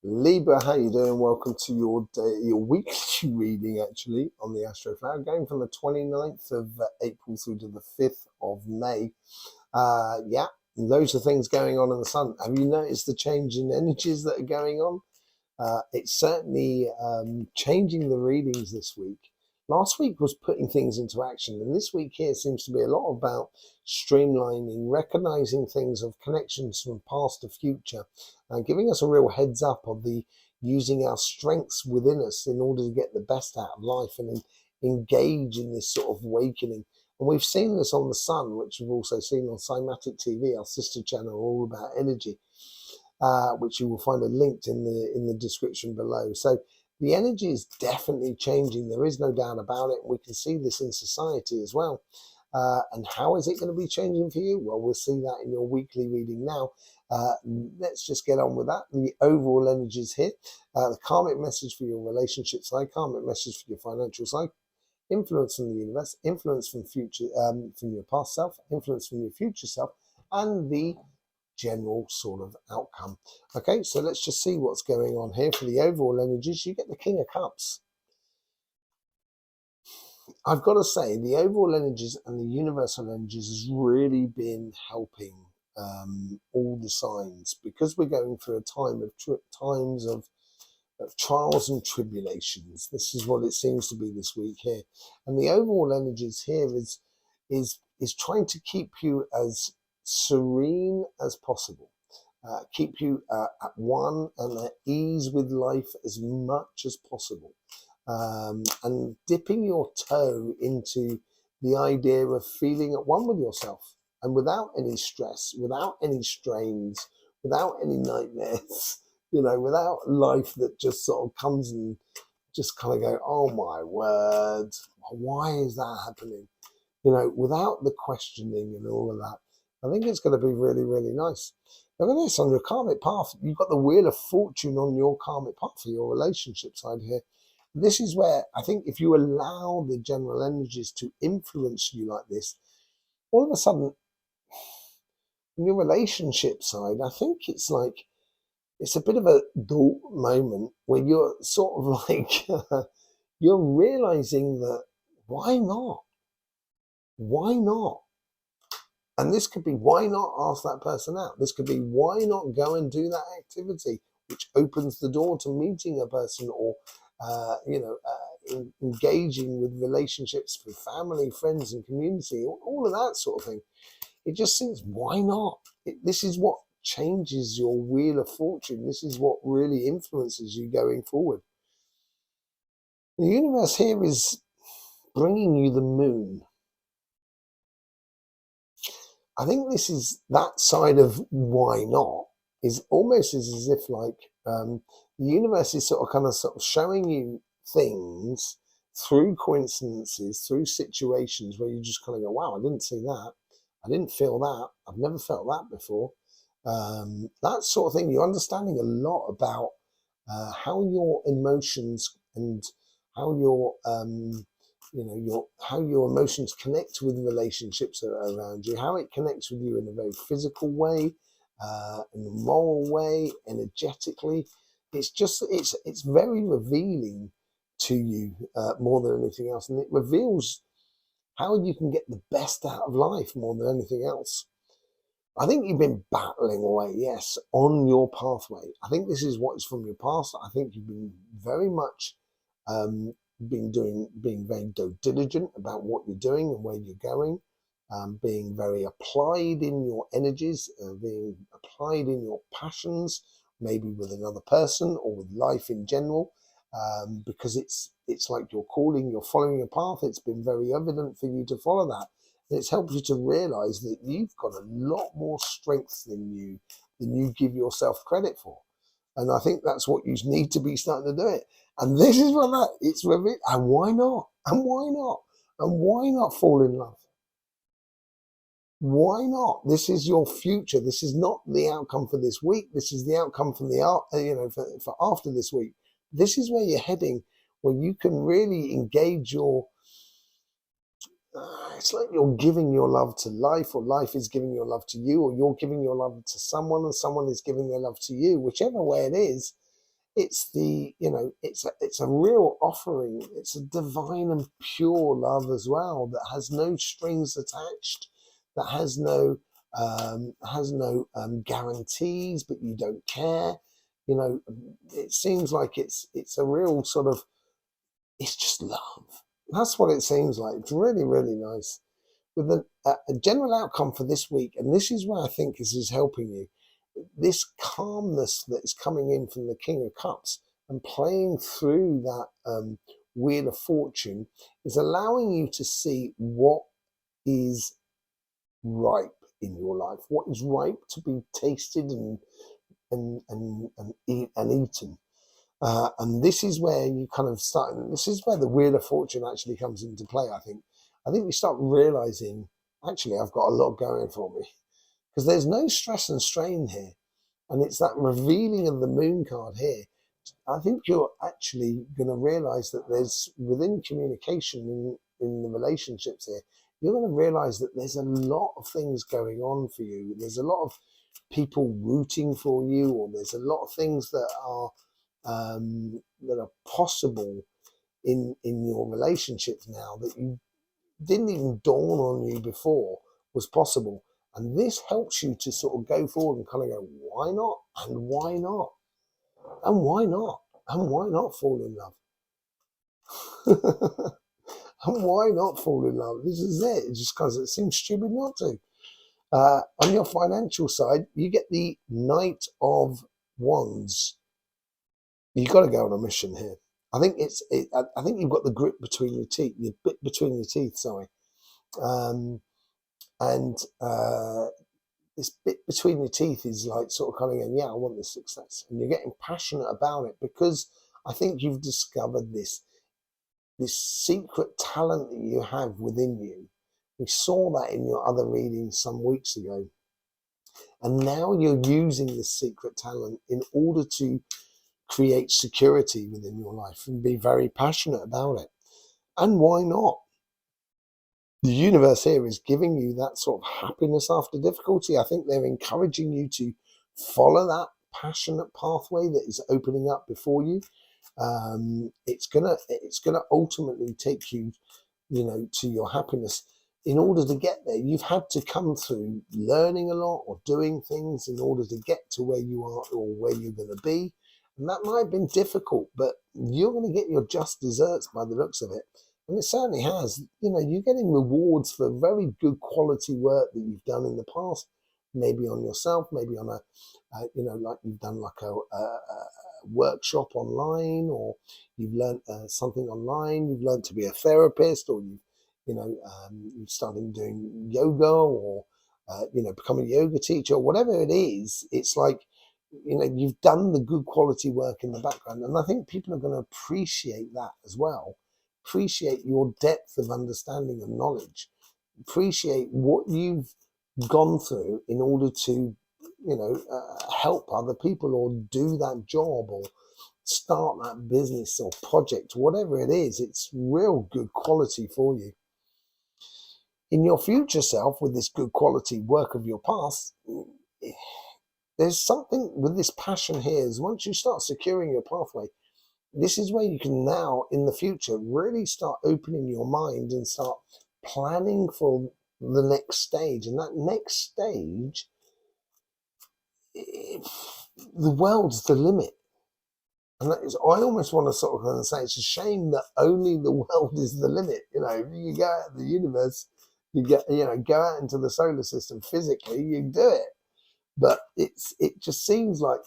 Libra, how you doing? Welcome to your weekly reading, actually, on the Astroflower, going from the 29th of April through to the 5th of May. Yeah, loads of things going on in the sun. Have you noticed the change in energies that are going on? It's certainly changing the readings this week. Last week was putting things into action, and this week here seems to be a lot about streamlining, recognizing things of connections from past to future, giving us a real heads up of the using our strengths within us in order to get the best out of life and engage in this sort of awakening. And we've seen this on the sun, which we've also seen on Cymatic TV, our sister channel, all about energy. Which you will find a linked in the description below. So the energy is definitely changing. There is no doubt about it. We can see this in society as well. And how is it going to be changing for you? Well, we'll see that in your weekly reading now. Let's just get on with that. The overall energies here. The karmic message for your relationship side, karmic message for your financial side, influence from the universe, influence from future, from your past self, influence from your future self, and the general sort of outcome. Okay, so let's just see what's going on here. For the overall energies, you get the King of Cups. I've got to say, the overall energies and the universal energies has really been helping all the signs, because we're going through a time of times of trials and tribulations. This is what it seems to be this week here, and the overall energies here is trying to keep you as serene as possible, keep you at one and at ease with life as much as possible, and dipping your toe into the idea of feeling at one with yourself and without any stress, without any strains, without any nightmares, without life that just sort of comes and just kind of go, oh my word, why is that happening? Without the questioning and all of that. I think it's going to be really, really nice. Look at this on your karmic path. You've got the Wheel of Fortune on your karmic path for your relationship side here. This is where I think if you allow the general energies to influence you like this, all of a sudden, in your relationship side, I think it's a bit of a dull moment where you're sort of like, you're realizing that why not? Why not? And this could be, why not ask that person out? This could be, why not go and do that activity, which opens the door to meeting a person or, engaging with relationships with family, friends, and community, all of that sort of thing. It just seems, why not? This is what changes your Wheel of Fortune. This is what really influences you going forward. The universe here is bringing you the moon. I think this is that side of why not is almost as if the universe is sort of showing you things through coincidences, through situations where you just kind of go, wow, I didn't see that. I didn't feel that. I've never felt that before. That sort of thing. You're understanding a lot about how your emotions and how your how your emotions connect with relationships around you, how it connects with you in a very physical way, in a moral way, energetically. It's very revealing to you more than anything else, and it reveals how you can get the best out of life more than anything else. I think you've been battling away, yes, on your pathway. I think this is what is from your past. I think you've been very much being very diligent about what you're doing and where you're going, being very applied in your energies, being applied in your passions, maybe with another person or with life in general, because it's like you're calling, you're following a path. It's been very evident for you to follow that. And it's helped you to realize that you've got a lot more strength than you give yourself credit for. And I think that's what you need to be starting to do it. And this is what it's revealed. And why not? And why not? And why not fall in love? Why not? This is your future. This is not the outcome for this week. This is the outcome from for after this week. This is where you're heading, where you can really engage your. It's like you're giving your love to life, or life is giving your love to you, or you're giving your love to someone, and someone is giving their love to you. Whichever way it is, It's the, it's a real offering. It's a divine and pure love as well that has no strings attached, that has no guarantees, but you don't care. It seems like it's a real sort of, it's just love. That's what it seems like. It's really, really nice. With a general outcome for this week, and this is where I think this is helping you, this calmness that is coming in from the King of Cups and playing through that Wheel of Fortune is allowing you to see what is ripe in your life, what is ripe to be tasted and eaten. And this is where you kind of start. This is where the Wheel of Fortune actually comes into play. I think you start realizing, actually, I've got a lot going for me, because there's no stress and strain here, and it's that revealing of the Moon card here. I think you're actually going to realize that there's, within communication in the relationships here, you're going to realize that there's a lot of things going on for you. There's a lot of people rooting for you, or there's a lot of things that are possible in your relationships now that you didn't even dawn on you before was possible. And this helps you to sort of go forward and kind of go, why not? And why not? And why not? And why not fall in love? And why not fall in love? This is it. It's just because it seems stupid not to. On your financial side, you get the Knight of Wands. You've got to go on a mission here. I think I think you've got the grip between your teeth, the bit between your teeth. Sorry, and this bit between your teeth is like sort of kind of going, yeah, I want this success, and you're getting passionate about it because I think you've discovered this secret talent that you have within you. We saw that in your other readings some weeks ago, and now you're using this secret talent in order to create security within your life and be very passionate about it. And why not? The universe here is giving you that sort of happiness after difficulty. I think they're encouraging you to follow that passionate pathway that is opening up before you. It's gonna ultimately take you, to your happiness. In order to get there, you've had to come through learning a lot or doing things in order to get to where you are or where you're going to be. And that might have been difficult, but you're going to get your just desserts by the looks of it. And it certainly has. You're getting rewards for very good quality work that you've done in the past, maybe on yourself, maybe on like you've done like a workshop online, or you've learned something online, you've learned to be a therapist, or you've started doing yoga, or become a yoga teacher, or whatever it is. It's like, you've done the good quality work in the background, and I think people are going to appreciate that as well. Appreciate your depth of understanding and knowledge. Appreciate what you've gone through in order to help other people, or do that job, or start that business or project, whatever it is. It's real good quality for you. In your future self, with this good quality work of your past, there's something with this passion here is, once you start securing your pathway, this is where you can now, in the future, really start opening your mind and start planning for the next stage. And that next stage, the world's the limit. And that is, I almost want to sort of say, it's a shame that only the world is the limit. If you go out of the universe, you go out into the solar system physically, you do it. But it just seems like,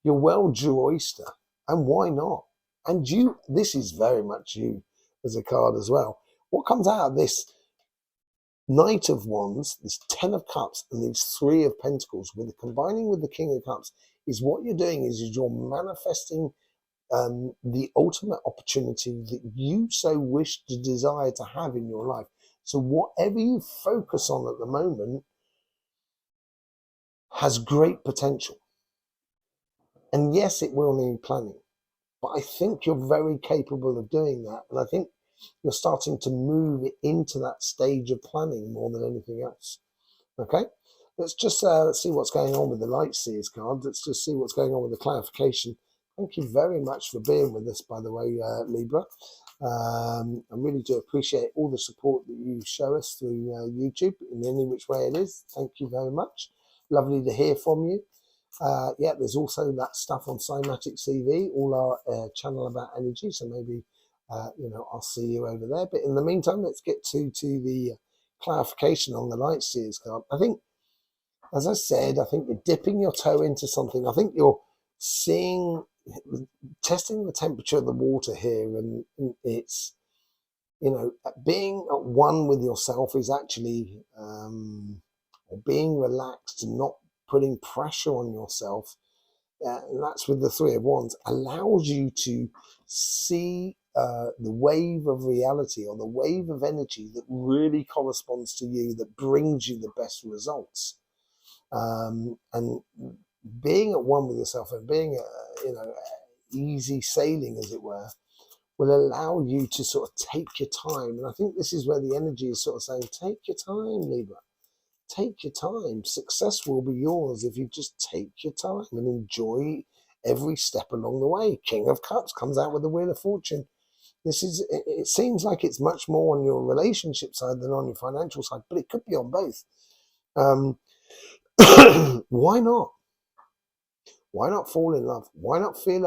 your world's your oyster, and why not? And this is very much you as a card as well. What comes out of this Knight of Wands, this 10 of Cups, and these 3 of Pentacles, with combining with the King of Cups, is what you're doing is you're manifesting the ultimate opportunity that you so wish to desire to have in your life. So whatever you focus on at the moment has great potential. And yes, it will need planning, but I think you're very capable of doing that. And I think you're starting to move into that stage of planning more than anything else. Okay? let's just see what's going on with the Light Seers card. Let's just see what's going on with the clarification. Thank you very much for being with us, by the way, Libra. I really do appreciate all the support that you show us through YouTube in any which way it is. Thank you very much. Lovely to hear from you. Yeah, there's also that stuff on Cymatic CV, all our channel about energy. So maybe, I'll see you over there. But in the meantime, let's get to the clarification on the Light Seers card. I think, as I said, I think you're dipping your toe into something. I think you're testing the temperature of the water here, and it's, being at one with yourself is actually, or being relaxed and not putting pressure on yourself, and that's with the Three of Wands, allows you to see the wave of reality or the wave of energy that really corresponds to you, that brings you the best results. And being at one with yourself and being, easy sailing, as it were, will allow you to sort of take your time. And I think this is where the energy is sort of saying, take your time, Libra. Take your time. Success will be yours if you just take your time and enjoy every step along the way. King of Cups comes out with the Wheel of Fortune. It seems like it's much more on your relationship side than on your financial side, but it could be on both. Why not? Why not fall in love? Why not feel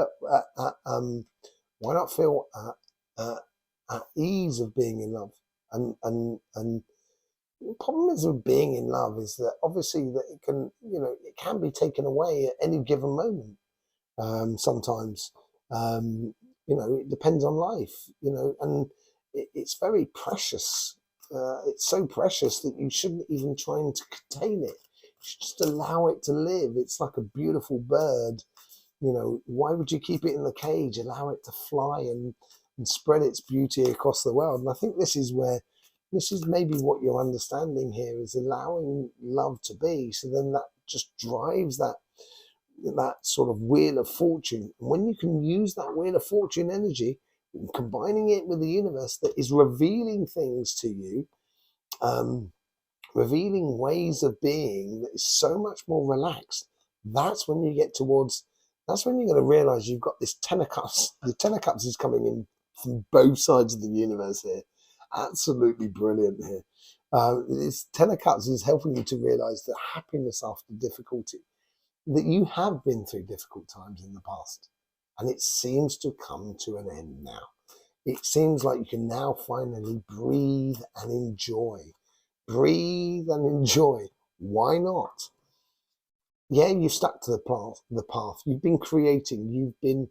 at ease of being in love? And the problem is with being in love is that obviously that it can be taken away at any given moment. Sometimes, it depends on life, and it's very precious. It's so precious that you shouldn't even try to contain it. You should just allow it to live. It's like a beautiful bird. Why would you keep it in the cage? Allow it to fly and spread its beauty across the world. And I think this is maybe what you're understanding here, is allowing love to be. So then that just drives that sort of Wheel of Fortune. And when you can use that Wheel of Fortune energy, combining it with the universe that is revealing things to you, revealing ways of being that is so much more relaxed, that's when you're going to realize you've got this Ten of Cups. The Ten of Cups is coming in from both sides of the universe here. Absolutely brilliant here. This Ten of Cups is helping you to realize that happiness after difficulty, that you have been through difficult times in the past, and it seems to come to an end now. It seems like you can now finally breathe and enjoy. Breathe and enjoy. Why not? Yeah, you've stuck to the path. You've been creating, you've been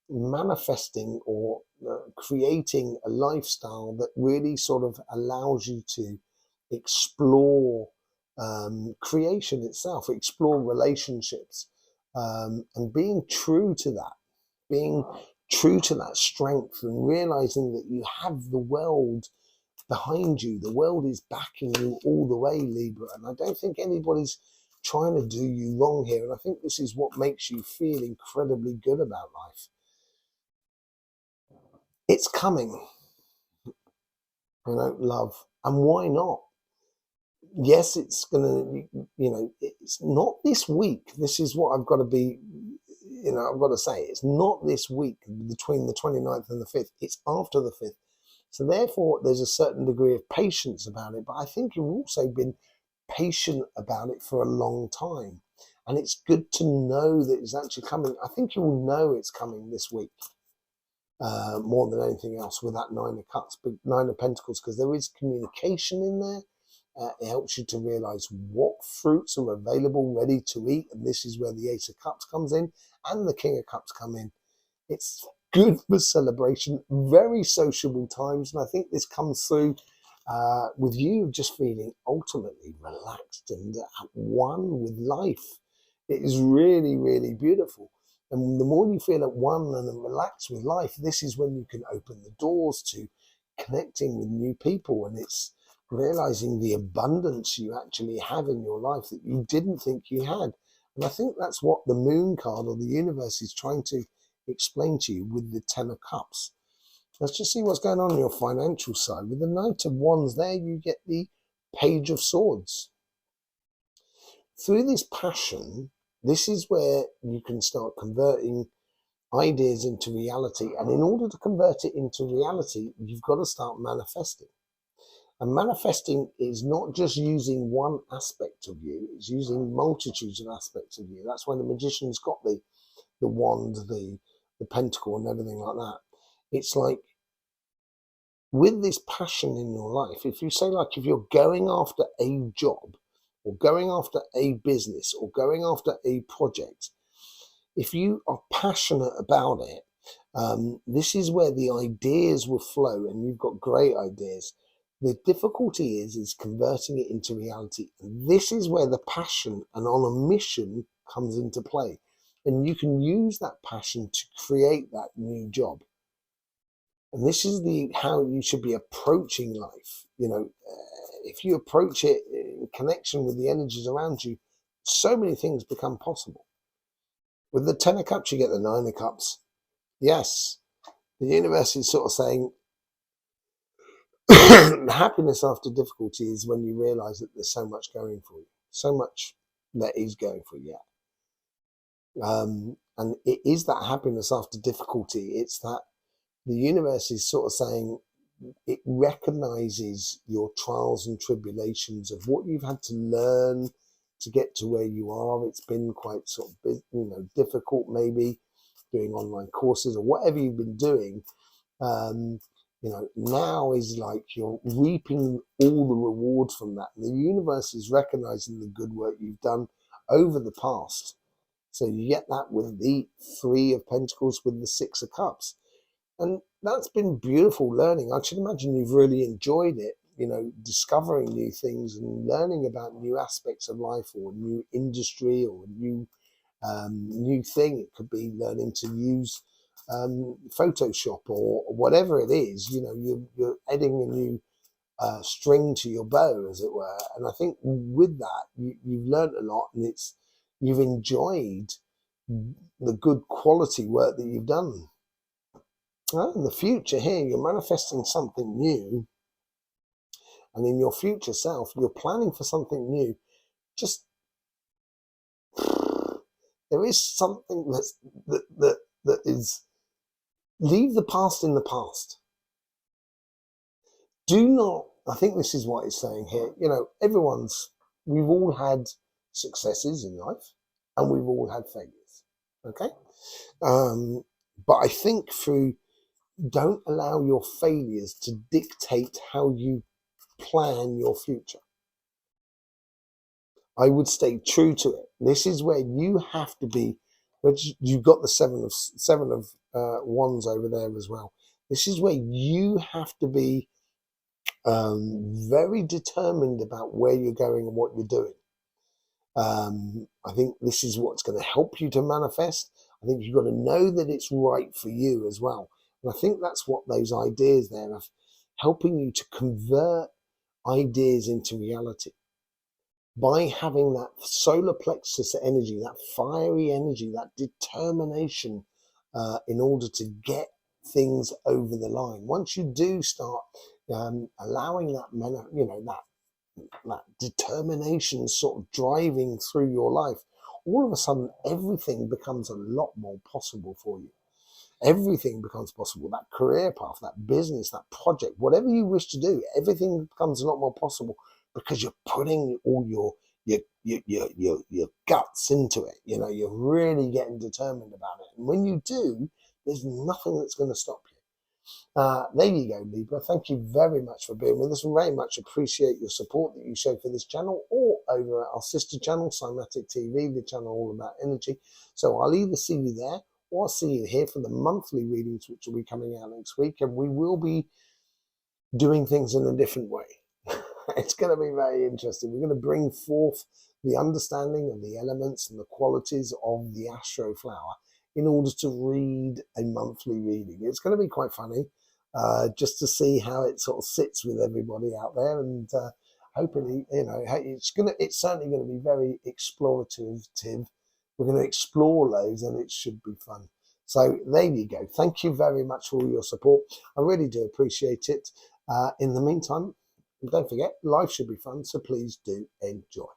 manifesting or creating a lifestyle that really sort of allows you to explore creation itself, explore relationships, and being true to that strength, and realizing that you have the world behind you. The world is backing you all the way, Libra. And I don't think anybody's trying to do you wrong here. And I think this is what makes you feel incredibly good about life. It's coming, love. And why not? Yes, it's going to, it's not this week. This is what I've got to be, I've got to say. It's not this week between the 29th and the 5th. It's after the 5th. So therefore, there's a certain degree of patience about it. But I think you've also been patient about it for a long time. And it's good to know that it's actually coming. I think you will know it's coming this week. More than anything else with that Nine of Cups, but Nine of Pentacles, because there is communication in there. It helps you to realize what fruits are available, ready to eat. And this is where the Ace of Cups comes in and the King of Cups come in. It's good for celebration, very sociable times. And I think this comes through with you just feeling ultimately relaxed and at one with life. It is really, really beautiful. And the more you feel at one and relaxed with life, this is when you can open the doors to connecting with new people. And it's realizing the abundance you actually have in your life that you didn't think you had. And I think that's what the Moon card or the universe is trying to explain to you with the Ten of Cups. Let's just see what's going on your financial side. With the Knight of Wands there, you get the Page of Swords. through this passion, this is where you can start converting ideas into reality. And in order to convert it into reality, you've got to start manifesting. And manifesting is not just using one aspect of you, it's using multitudes of aspects of you. That's why the magician's got the wand, the pentacle and everything like that. It's like, with this passion in your life, if you say, like, if you're going after a job or going after a business or going after a project, if you are passionate about it, this is where the ideas will flow, and you've got great ideas. The difficulty is converting it into reality. And this is where the passion and on a mission comes into play. And you can use that passion to create that new job. And this is how you should be approaching life. If you approach it in connection with the energies around you, so many things become possible. With the 10 of Cups, you get the 9 of Cups. Yes, the universe is sort of saying, happiness after difficulty is when you realize that there's so much going for you, so much that is going for you. And it is that happiness after difficulty. It's that the universe is sort of saying, it recognizes your trials and tribulations of what you've had to learn to get to where you are. It's been quite sort of, difficult, maybe doing online courses or whatever you've been doing. Now is like you're reaping all the rewards from that. And the universe is recognizing the good work you've done over the past. So you get that with the 3 of Pentacles, with the 6 of Cups. And that's been beautiful learning. I should imagine you've really enjoyed it, discovering new things and learning about new aspects of life or new industry or new thing. It could be learning to use Photoshop or whatever it is. You're adding a new string to your bow, as it were. And I think with that, you've learned a lot, and you've enjoyed the good quality work that you've done. In the future here, you're manifesting something new, and in your future self, you're planning for something new. Just there is something that is, leave the past in the past. Do not, I think this is what it's saying here. We've all had successes in life, and we've all had failures. Okay, but I think don't allow your failures to dictate how you plan your future. I would stay true to it. This is where you have to be. Which you've got the seven of wands over there as well. This is where you have to be very determined about where you're going and what you're doing. I think this is what's going to help you to manifest. I think you've got to know that it's right for you as well. And I think that's what those ideas there of helping you to convert ideas into reality. By having that solar plexus energy, that fiery energy, that determination in order to get things over the line. Once you do start allowing that determination sort of driving through your life, all of a sudden everything becomes a lot more possible for you. Everything becomes possible. That career path, that business, that project, whatever you wish to do, everything becomes a lot more possible because you're putting all your guts into it. You're really getting determined about it. And when you do, there's nothing that's going to stop you. There you go, Libra. Thank you very much for being with us. We very much appreciate your support that you show for this channel, or over at our sister channel, Cymatic TV, the channel all about energy. So I'll either see you there, or I'll see you here for the monthly readings, which will be coming out next week, and we will be doing things in a different way. It's going to be very interesting. We're going to bring forth the understanding of the elements and the qualities of the Astroflower in order to read a monthly reading. It's going to be quite funny, just to see how it sort of sits with everybody out there, and hopefully, it's certainly going to be very explorative. We're going to explore loads, and it should be fun. So there you go. Thank you very much for all your support. I really do appreciate it. In the meantime, don't forget, life should be fun, so please do enjoy.